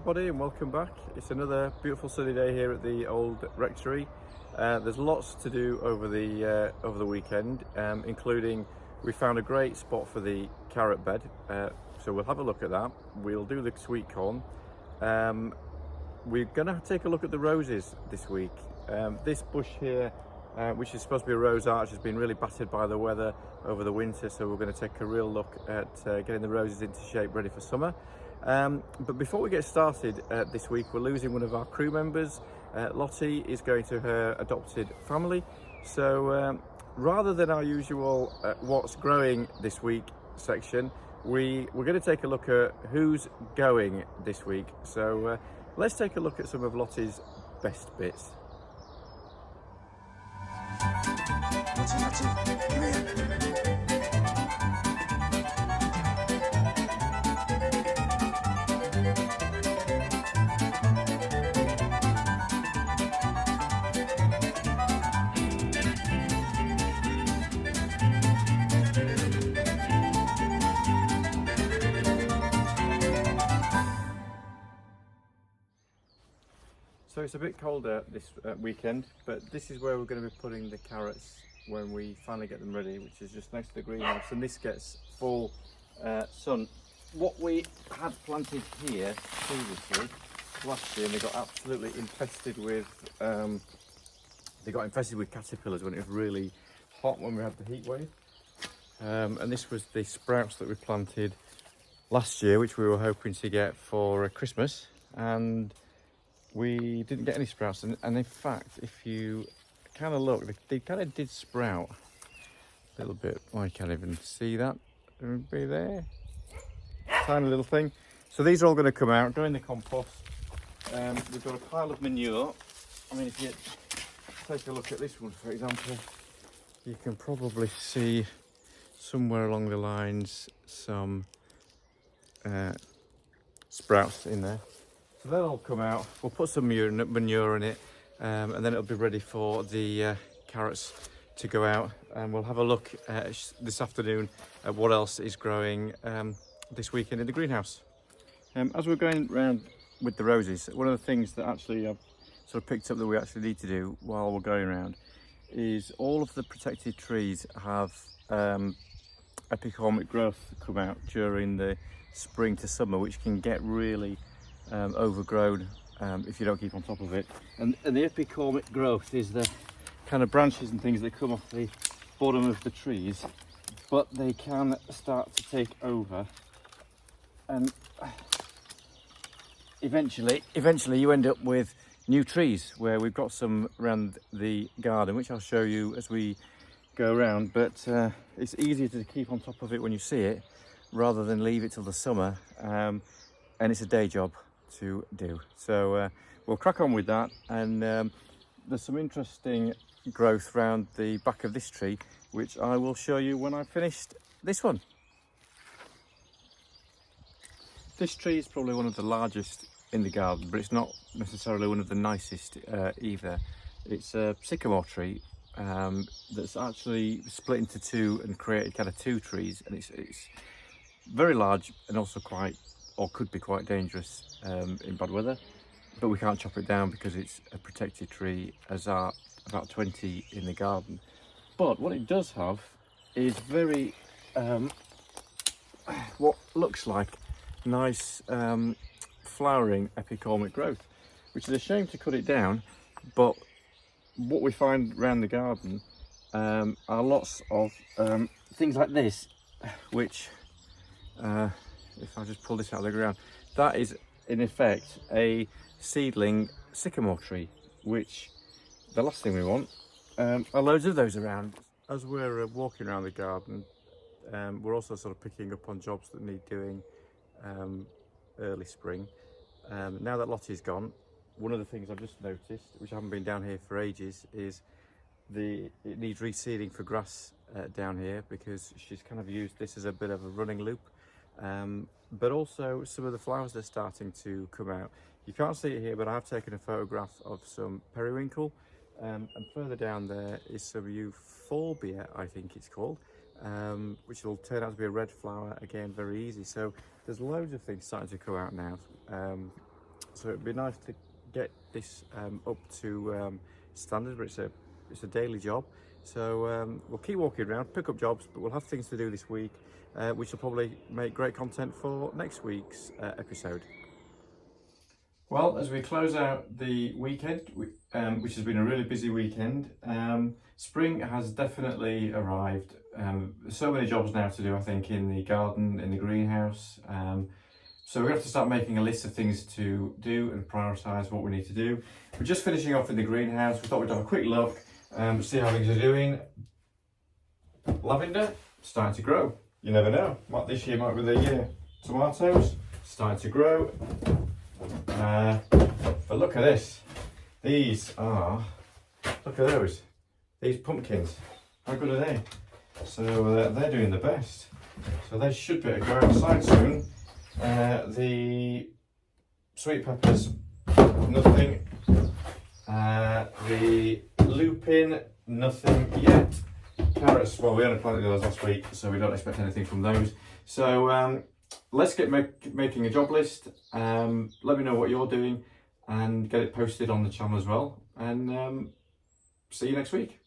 everybody and welcome back. It's another beautiful sunny day here at the old rectory. There's lots to do over the weekend, including we found a great spot for the carrot bed, so we'll have a look at that. We'll do the sweet corn. We're gonna take a look at the roses this week. This bush here, which is supposed to be a rose arch, has been really battered by the weather over the winter, so we're going to take a real look at getting the roses into shape ready for summer. But before we get started this week, we're losing one of our crew members. Lottie is going to her adopted family, so rather than our usual what's growing this week section, we're going to take a look at who's going this week. So let's take a look at some of Lottie's best bits. Lottie, come here. So it's a bit colder this weekend, but this is where we're going to be putting the carrots when we finally get them ready, which is just next to the greenhouse, and this gets full sun. What we had planted here previously last year, and they got absolutely infested with caterpillars when it was really hot, when we had the heat wave. And this was the sprouts that we planted last year, which we were hoping to get for Christmas, and we didn't get any sprouts. And in fact, if you kind of look, they kind of did sprout a little bit. Oh, I can't even see that. Be there, tiny little thing. So these are all going to come out, go in the compost. We've got a pile of manure. I mean, if you take a look at this one, for example, you can probably see somewhere along the lines some sprouts in there. So they'll all come out. We'll put some manure in it, and then it'll be ready for the carrots to go out. And we'll have a look this afternoon at what else is growing this weekend in the greenhouse. As we're going around with the roses, one of the things that actually I've sort of picked up that we actually need to do while we're going around is all of the protected trees have epicormic growth come out during the spring to summer, which can get really overgrown if you don't keep on top of it. And the epicormic growth is the kind of branches and things that come off the bottom of the trees, but they can start to take over, and eventually you end up with new trees, where we've got some around the garden, which I'll show you as we go around. But it's easier to keep on top of it when you see it rather than leave it till the summer, and it's a day job to do. So we'll crack on with that. And there's some interesting growth around the back of this tree, which I will show you when I've finished this one. This tree is probably one of the largest in the garden, but it's not necessarily one of the nicest either. It's a sycamore tree that's actually split into two and created kind of two trees, and it's very large and also quite, or could be quite dangerous in bad weather, but we can't chop it down because it's a protected tree, as are about 20 in the garden. But what it does have is very what looks like nice flowering epicormic growth, which is a shame to cut it down. But what we find around the garden are lots of things like this, which if I just pull this out of the ground, that is in effect a seedling sycamore tree, which the last thing we want are loads of those around. As we're walking around the garden, we're also sort of picking up on jobs that need doing early spring. Now that Lottie's gone, one of the things I've just noticed, which I haven't been down here for ages, is it needs reseeding for grass down here, because she's kind of used this as a bit of a running loop. But also some of the flowers are starting to come out. You can't see it here, but I have taken a photograph of some periwinkle, and further down there is some euphorbia, I think it's called, which will turn out to be a red flower again very easy. So there's loads of things starting to come out now. So it'd be nice to get this up to standard, but it's a daily job. So we'll keep walking around, pick up jobs, but we'll have things to do this week, which will probably make great content for next week's episode. Well, as we close out the weekend, which has been a really busy weekend, spring has definitely arrived. So many jobs now to do, I think, in the garden, in the greenhouse. So we have to start making a list of things to do and prioritise what we need to do. We're just finishing off in the greenhouse. We thought we'd have a quick look, see how things are doing. Lavender, starting to grow. You never know. This year might be the year. Tomatoes, starting to grow. But look at this. These are, look at those. These pumpkins. How good are they? So they're doing the best. So they should be able to go outside soon. The sweet peppers, nothing. The lupin, nothing yet. Carrots, well, we only planted those last week, so we don't expect anything from those. So let's get making a job list. Let me know what you're doing and get it posted on the channel as well. And see you next week.